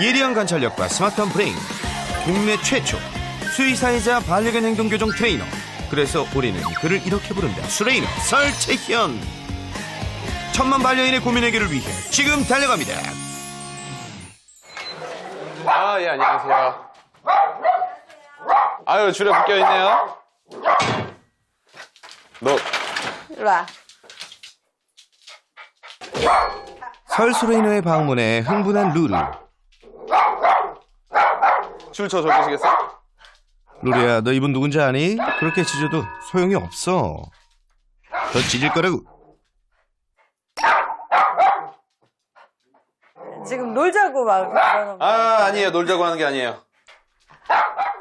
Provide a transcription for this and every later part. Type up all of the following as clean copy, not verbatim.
예리한 관찰력과 스마트한 브레인, 국내 최초 수의사이자 반려견 행동 교정 트레이너. 그래서 우리는 그를 이렇게 부른다. 수레이너 설채현. 천만 반려인의 고민 해결을 위해 지금 달려갑니다. 아, 예, 안녕하세요. 아유, 줄에 묶여있네요. 너, 이리 와. 설 수레이너의 방문에 흥분한 루루. 줄 저 줘주시겠어? 루루야, 너 이분 누군지 아니? 그렇게 짖어도 소용이 없어. 더 짖을 거라고. 지금 놀자고 막 그러는 거. 아, 아니에요. 놀자고 하는 게 아니에요.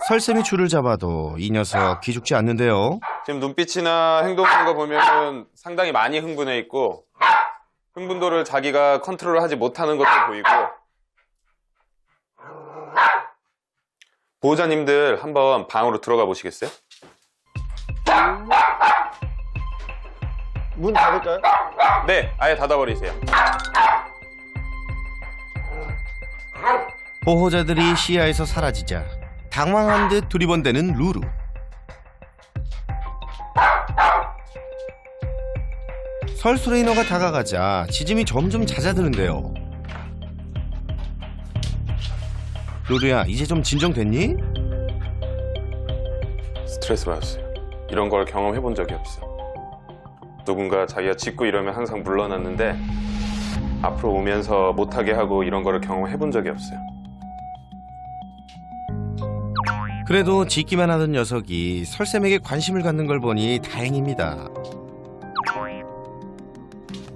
설쌤이 줄을 잡아도 이 녀석 기죽지 않는데요. 지금 눈빛이나 행동하는 거 보면 상당히 많이 흥분해 있고, 흥분도를 자기가 컨트롤을 하지 못하는 것도 보이고, 보호자님들 한번 방으로 들어가 보시겠어요? 문 닫을까요? 네, 아예 닫아버리세요. 보호자들이 시야에서 사라지자 당황한 듯 두리번대는 루루. 설 수레이너가 다가가자 짖음이 점점 잦아드는데요. 루루야, 이제 좀 진정됐니? 스트레스 받았어요. 이런 걸 경험해 본 적이 없어요. 누군가 자기가 짖고 이러면 항상 물러났는데 앞으로 오면서 못하게 하고 이런 거를 경험해 본 적이 없어요. 그래도 짖기만 하던 녀석이 설쌤에게 관심을 갖는 걸 보니 다행입니다.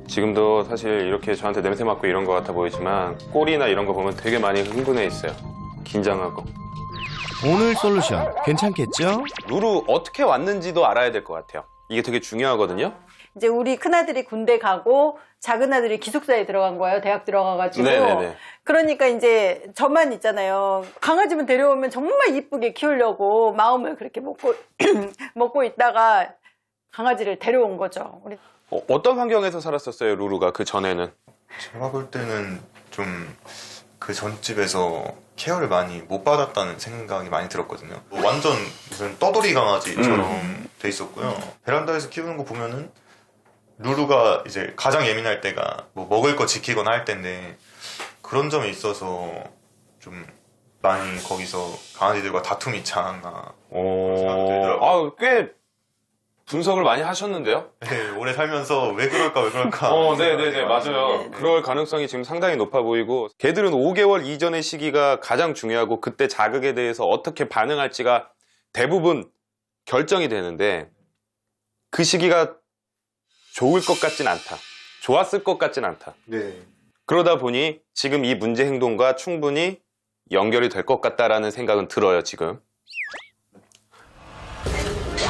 지금도 사실 이렇게 저한테 냄새 맡고 이런 거 같아 보이지만 꼬리나 이런 거 보면 되게 많이 흥분해 있어요. 긴장하고. 오늘 솔루션 괜찮겠죠? 루루 어떻게 왔는지도 알아야 될 것 같아요. 이게 되게 중요하거든요. 이제 우리 큰아들이 군대 가고 작은 아들이 기숙사에 들어간 거예요. 대학 들어가가지고. 네네네. 그러니까 이제 저만 있잖아요. 강아지만 데려오면 정말 이쁘게 키우려고 마음을 그렇게 먹고 있다가 강아지를 데려온 거죠. 우리 어떤 환경에서 살았었어요, 루루가 그 전에는? 제가 볼 때는 좀 그 전집에서 케어를 많이 못 받았다는 생각이 많이 들었거든요. 완전 무슨 떠돌이 강아지처럼 돼 있었고요. 베란다에서 키우는 거 보면은 루루가 이제 가장 예민할 때가 뭐 먹을 거 지키거나 할 때인데 그런 점에 있어서 좀 많이 거기서 강아지들과 다툼이 있지 않았나 생각이 들더라고요. 아, 꽤 분석을 많이 하셨는데요? 네, 오래 살면서 왜 그럴까 네네네, 맞아요. 그럴 가능성이 지금 상당히 높아 보이고, 개들은 5개월 이전의 시기가 가장 중요하고, 그때 자극에 대해서 어떻게 반응할지가 대부분 결정이 되는데, 그 시기가 좋을 것 같진 않다. 좋았을 것 같진 않다. 네. 그러다 보니 지금 이 문제 행동과 충분히 연결이 될 것 같다라는 생각은 들어요, 지금.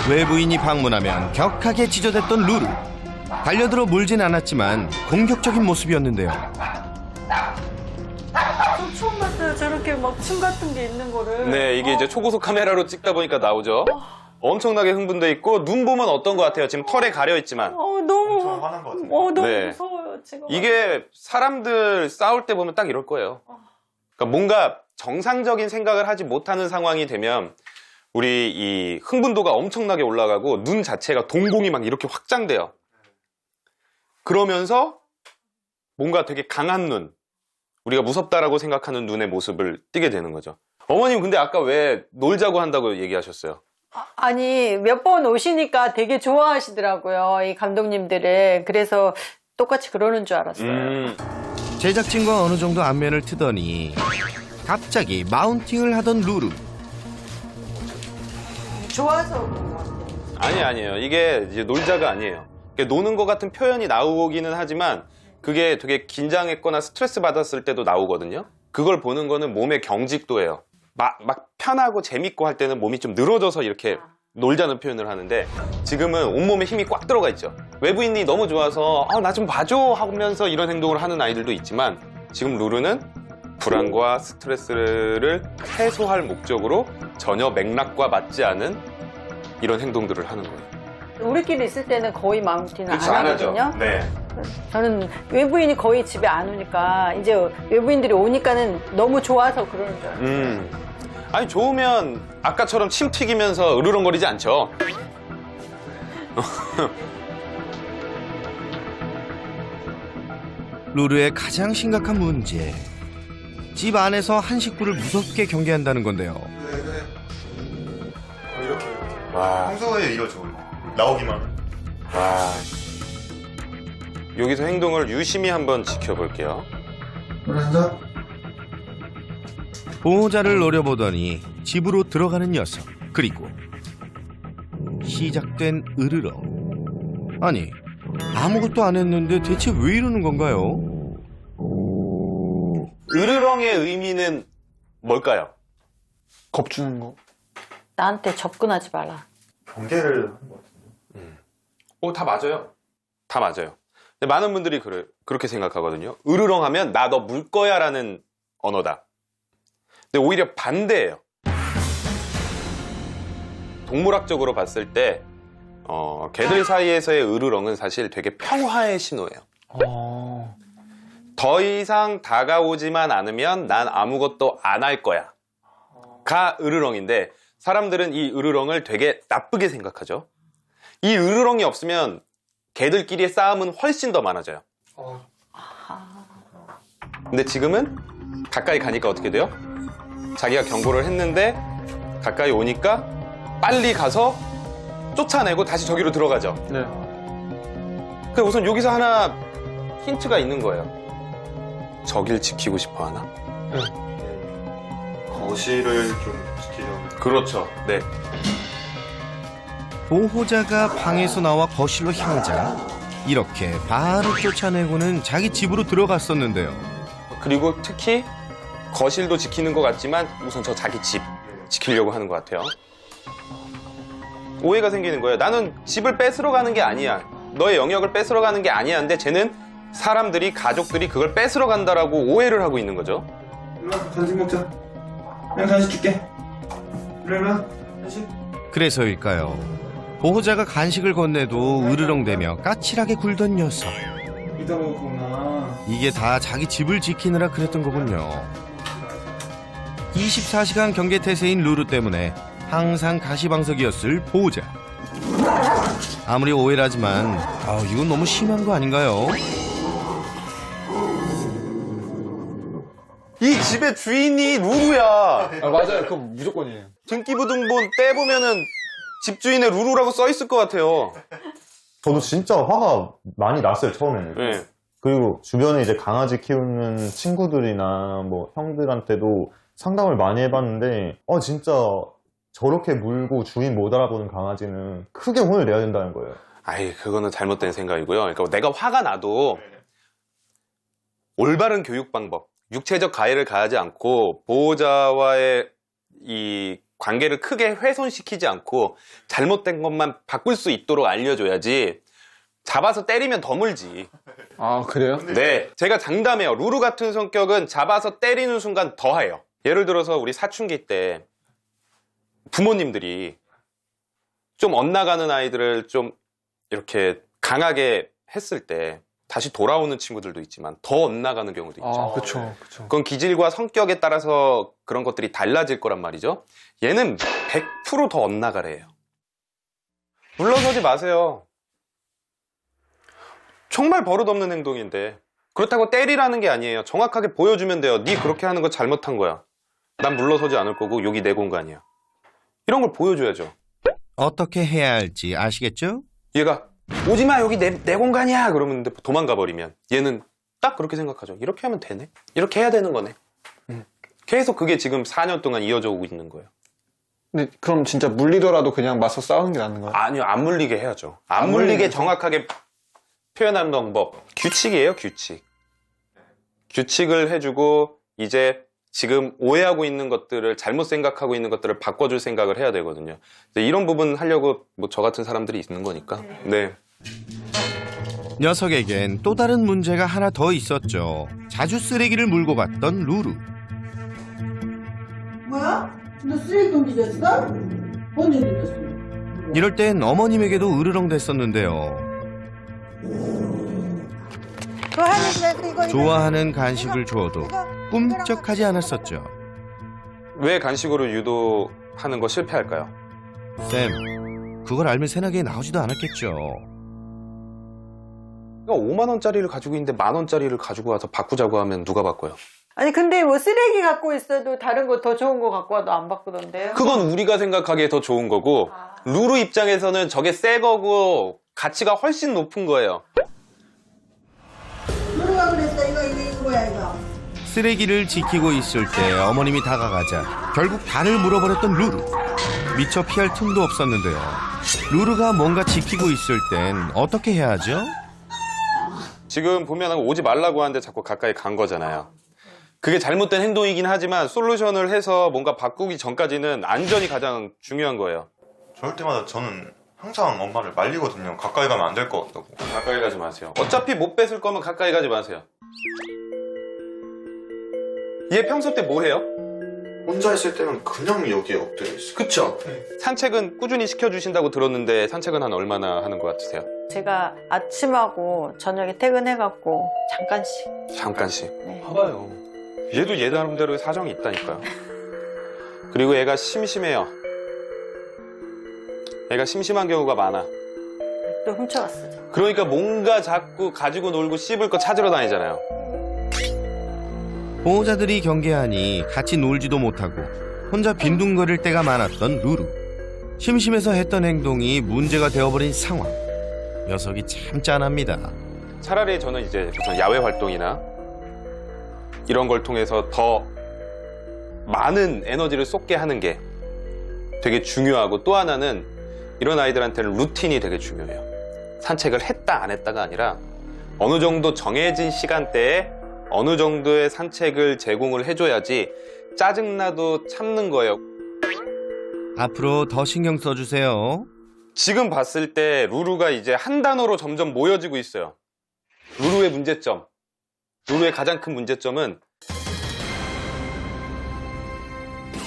외부인이 방문하면 격하게 짖어댔던 루루. 달려들어 물진 않았지만 공격적인 모습이었는데요. 좀 처음 봤어요. 저렇게 막 침 같은 게 있는 거를. 네, 이게 이제 초고속 카메라로 찍다 보니까 나오죠. 엄청나게 흥분돼 있고, 눈 보면 어떤 것 같아요? 지금 털에 가려 있지만. 너무 엄청 화난 것 같은데. 너무 네. 무서워요 지금. 이게 사람들 싸울 때 보면 딱 이럴 거예요. 그러니까 뭔가 정상적인 생각을 하지 못하는 상황이 되면 우리 이 흥분도가 엄청나게 올라가고 눈 자체가 동공이 막 이렇게 확장돼요. 그러면서 뭔가 되게 강한 눈, 우리가 무섭다라고 생각하는 눈의 모습을 띠게 되는 거죠. 어머님 근데 아까 왜 놀자고 한다고 얘기하셨어요? 아니 몇 번 오시니까 되게 좋아하시더라고요. 이 감독님들을. 그래서 똑같이 그러는 줄 알았어요. 제작진과 어느 정도 안면을 트더니 갑자기 마운팅을 하던 루루. 좋아서 그런 것 같아요. 아니에요. 이게 이제 놀자가 아니에요. 노는 것 같은 표현이 나오기는 하지만 그게 되게 긴장했거나 스트레스 받았을 때도 나오거든요. 그걸 보는 거는 몸의 경직도예요. 막 편하고 재밌고 할 때는 몸이 좀 늘어져서 이렇게 놀자는 표현을 하는데 지금은 온몸에 힘이 꽉 들어가 있죠. 외부인이 너무 좋아서 나 좀 봐줘 하면서 이런 행동을 하는 아이들도 있지만 지금 루루는 불안과 스트레스를 해소할 목적으로 전혀 맥락과 맞지 않은 이런 행동들을 하는 거예요. 우리끼리 있을 때는 거의 마운틴을 안 그렇죠, 안 하죠. 하거든요. 네. 저는 외부인이 거의 집에 안 오니까 이제 외부인들이 오니까는 너무 좋아서 그러는 줄 알아요. 아니 좋으면 아까처럼 침 튀기면서 으르렁거리지 않죠. 루루의 가장 심각한 문제. 집 안에서 한 식구를 무섭게 경계한다는 건데요. 이렇게 와, 평소에 이러죠. 나오기만. 와. 여기서 행동을 유심히 한번 지켜볼게요. 보호자를 노려보더니 집으로 들어가는 녀석. 그리고 시작된 으르렁. 아니, 아무것도 안 했는데 대체 왜 이러는 건가요? 으르렁의 의미는 뭘까요? 겁주는 거. 나한테 접근하지 마라. 경계를 한 것 같아요. 다 맞아요. 다 맞아요. 근데 많은 분들이 그렇게 생각하거든요. 으르렁 하면 나 너 물 거야 라는 언어다. 근데 오히려 반대예요. 동물학적으로 봤을 때 개들 사이에서의 으르렁은 사실 되게 평화의 신호예요. 더 이상 다가오지만 않으면 난 아무것도 안 할 거야 가 으르렁인데, 사람들은 이 으르렁을 되게 나쁘게 생각하죠. 이 으르렁이 없으면 개들끼리의 싸움은 훨씬 더 많아져요. 근데 지금은 가까이 가니까 어떻게 돼요? 자기가 경고를 했는데 가까이 오니까 빨리 가서 쫓아내고 다시 저기로 들어가죠. 네. 그 우선 여기서 하나 힌트가 있는 거예요. 저길 지키고 싶어 하나? 거실을 좀 지키려고. 그렇죠. 네. 보호자가 방에서 나와 거실로 향하자 이렇게 바로 쫓아내고는 자기 집으로 들어갔었는데요. 그리고 특히 거실도 지키는 것 같지만 우선 저 자기 집 지키려고 하는 것 같아요. 오해가 생기는 거예요. 나는 집을 뺏으러 가는 게 아니야. 너의 영역을 뺏으러 가는 게 아니야. 근데 쟤는 사람들이, 가족들이 그걸 뺏으러 간다라고 오해를 하고 있는 거죠. 일로 와, 간식 먹자. 그냥 간식 줄게. 일로 와, 간식. 그래서일까요? 보호자가 간식을 건네도 으르렁대며 까칠하게 굴던 녀석. 이따 먹을 거구나. 이게 다 자기 집을 지키느라 그랬던 거군요. 24시간 경계 태세인 루루 때문에 항상 가시방석이었을 보호자. 아무리 오해라지만 이건 너무 심한 거 아닌가요? 이 집의 주인이 루루야. 아, 맞아요. 그건 무조건이에요. 등기부등본 떼보면은 집주인의 루루라고 써 있을 것 같아요. 저도 진짜 화가 많이 났어요, 처음에는. 네. 그리고 주변에 이제 강아지 키우는 친구들이나 뭐 형들한테도 상담을 많이 해봤는데, 진짜 저렇게 물고 주인 못 알아보는 강아지는 크게 혼을 내야 된다는 거예요. 아이, 그거는 잘못된 생각이고요. 그러니까 내가 화가 나도 올바른 교육 방법, 육체적 가해를 가하지 않고 보호자와의 이 관계를 크게 훼손시키지 않고 잘못된 것만 바꿀 수 있도록 알려줘야지, 잡아서 때리면 더 물지. 아, 그래요? 네, 제가 장담해요. 루루 같은 성격은 잡아서 때리는 순간 더 해요. 예를 들어서 우리 사춘기 때 부모님들이 좀 엇나가는 아이들을 좀 이렇게 강하게 했을 때 다시 돌아오는 친구들도 있지만 더 엇나가는 경우도 있죠. 아, 그쵸, 그쵸. 그건 기질과 성격에 따라서 그런 것들이 달라질 거란 말이죠. 얘는 100% 더 엇나가래요. 물러서지 마세요. 정말 버릇없는 행동인데 그렇다고 때리라는 게 아니에요. 정확하게 보여주면 돼요. 네 그렇게 하는 거 잘못한 거야. 난 물러서지 않을 거고 여기 내 공간이야. 이런 걸 보여줘야죠. 어떻게 해야 할지 아시겠죠? 얘가 오지마, 여기 내 공간이야 그러면 도망가 버리면 얘는 딱 그렇게 생각하죠. 이렇게 하면 되네, 이렇게 해야 되는 거네. 계속 그게 지금 4년 동안 이어져 오고 있는 거예요. 근데 그럼 진짜 물리더라도 그냥 맞서 싸우는 게 낫는 거예요? 아니요, 안 물리게 해야죠. 안 물리게 정확하게 표현하는 방법, 규칙이에요. 규칙을 해주고 이제 지금 오해하고 있는 것들을, 잘못 생각하고 있는 것들을 바꿔줄 생각을 해야 되거든요. 이런 부분 하려고 뭐 저 같은 사람들이 있는 거니까. 네. 녀석에겐 또 다른 문제가 하나 더 있었죠. 자주 쓰레기를 물고 갔던 루루. 뭐야? 너 쓰레기통 뒤졌어? 언제 뒤졌어? 이럴 땐 어머님에게도 으르렁 됐었는데요. 좋아하는 간식을 주어도 꿈쩍하지 않았었죠. 왜 간식으로 유도하는 거 실패할까요? 쌤, 그걸 알면 새나기에 나오지도 않았겠죠. 5만 원짜리를 가지고 있는데 1만 원짜리를 가지고 와서 바꾸자고 하면 누가 바꿔요? 아니 근데 뭐 쓰레기 갖고 있어도 다른 거 더 좋은 거 갖고 와도 안 바꾸던데요? 그건 우리가 생각하기에 더 좋은 거고 루루 입장에서는 저게 새 거고 가치가 훨씬 높은 거예요. 누가 그랬어? 이거 뭐야 이거? 쓰레기를 지키고 있을 때 어머님이 다가가자 결국 달을 물어버렸던 루루. 미처 피할 틈도 없었는데요. 루루가 뭔가 지키고 있을 땐 어떻게 해야 하죠? 지금 보면 오지 말라고 하는데 자꾸 가까이 간 거잖아요. 그게 잘못된 행동이긴 하지만 솔루션을 해서 뭔가 바꾸기 전까지는 안전이 가장 중요한 거예요. 저럴 때마다 저는 항상 엄마를 말리거든요. 가까이 가면 안 될 것 같다고. 가까이 가지 마세요. 어차피 못 뺏을 거면 가까이 가지 마세요. 얘 평소 때 뭐 해요? 혼자 있을 때는 그냥 여기에 엎드려 있어요. 그쵸? 산책은 꾸준히 시켜주신다고 들었는데 산책은 한 얼마나 하는 것 같으세요? 제가 아침하고 저녁에 퇴근해갖고 잠깐씩. 잠깐씩. 네. 봐봐요. 얘도 얘 나름대로의 사정이 있다니까요. 그리고 얘가 심심해요. 얘가 심심한 경우가 많아. 또 훔쳐갔어요. 그러니까 뭔가 자꾸 가지고 놀고 씹을 거 찾으러 다니잖아요. 보호자들이 경계하니 같이 놀지도 못하고 혼자 빈둥거릴 때가 많았던 루루. 심심해서 했던 행동이 문제가 되어버린 상황. 녀석이 참 짠합니다. 차라리 저는 이제 무슨 야외 활동이나 이런 걸 통해서 더 많은 에너지를 쏟게 하는 게 되게 중요하고, 또 하나는 이런 아이들한테는 루틴이 되게 중요해요. 산책을 했다 안 했다가 아니라 어느 정도 정해진 시간대에 어느 정도의 산책을 제공을 해줘야지 짜증나도 참는 거예요. 앞으로 더 신경 써주세요. 지금 봤을 때 루루가 이제 한 단어로 점점 모여지고 있어요. 루루의 문제점, 루루의 가장 큰 문제점은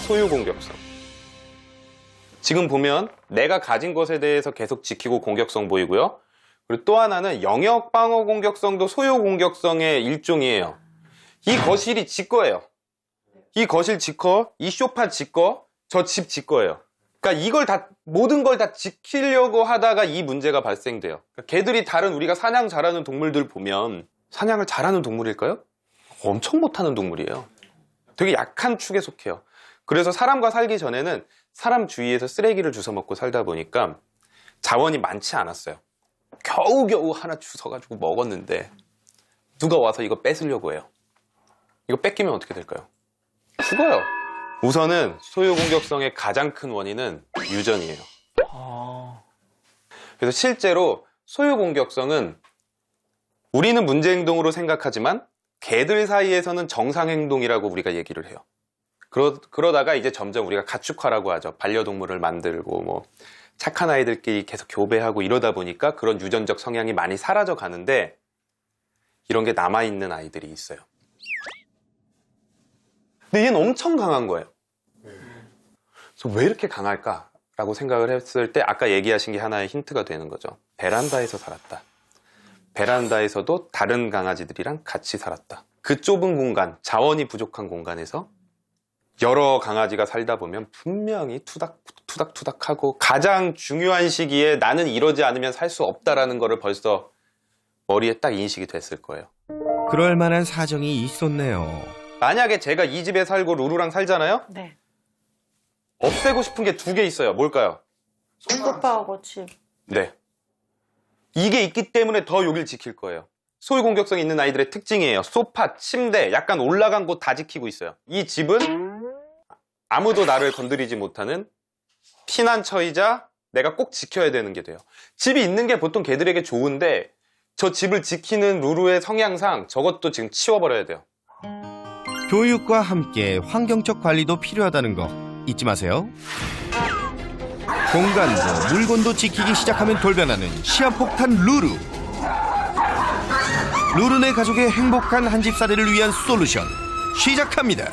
소유 공격성. 지금 보면 내가 가진 것에 대해서 계속 지키고 공격성 보이고요. 그리고 또 하나는 영역 방어 공격성도 소유 공격성의 일종이에요. 이 거실이 지 거예요. 이 거실 지 거, 이 소파 지 거, 저 집 지 거예요. 그러니까 이걸 다, 모든 걸 다 지키려고 하다가 이 문제가 발생돼요. 그러니까 개들이 다른 우리가 사냥 잘하는 동물들 보면 사냥을 잘하는 동물일까요? 엄청 못하는 동물이에요. 되게 약한 축에 속해요. 그래서 사람과 살기 전에는 사람 주위에서 쓰레기를 주워 먹고 살다 보니까 자원이 많지 않았어요. 겨우겨우 하나 주워가지고 먹었는데 누가 와서 이거 뺏으려고 해요. 이거 뺏기면 어떻게 될까요? 죽어요. 우선은 소유 공격성의 가장 큰 원인은 유전이에요. 그래서 실제로 소유 공격성은 우리는 문제 행동으로 생각하지만 개들 사이에서는 정상 행동이라고 우리가 얘기를 해요. 그러다가 이제 점점 우리가 가축화라고 하죠. 반려동물을 만들고 뭐 착한 아이들끼리 계속 교배하고 이러다 보니까 그런 유전적 성향이 많이 사라져 가는데, 이런 게 남아있는 아이들이 있어요. 근데 얘는 엄청 강한 거예요. 그래서 왜 이렇게 강할까라고 생각을 했을 때 아까 얘기하신 게 하나의 힌트가 되는 거죠. 베란다에서 살았다. 베란다에서도 다른 강아지들이랑 같이 살았다. 그 좁은 공간, 자원이 부족한 공간에서 여러 강아지가 살다 보면 분명히 투닥투닥하고 가장 중요한 시기에 나는 이러지 않으면 살 수 없다라는 거를 벌써 머리에 딱 인식이 됐을 거예요. 그럴 만한 사정이 있었네요. 만약에 제가 이 집에 살고 루루랑 살잖아요? 네. 없애고 싶은 게 2개 있어요. 뭘까요? 소파하고 집. 네. 이게 있기 때문에 더 여길 지킬 거예요. 소유 공격성 있는 아이들의 특징이에요. 소파, 침대, 약간 올라간 곳 다 지키고 있어요. 이 집은 아무도 나를 건드리지 못하는 피난처이자 내가 꼭 지켜야 되는 게 돼요. 집이 있는 게 보통 개들에게 좋은데 저 집을 지키는 루루의 성향상 저것도 지금 치워버려야 돼요. 교육과 함께 환경적 관리도 필요하다는 거 잊지 마세요. 공간도 물건도 지키기 시작하면 돌변하는 시한폭탄 루루. 루루네 가족의 행복한 한집살이를 위한 솔루션 시작합니다.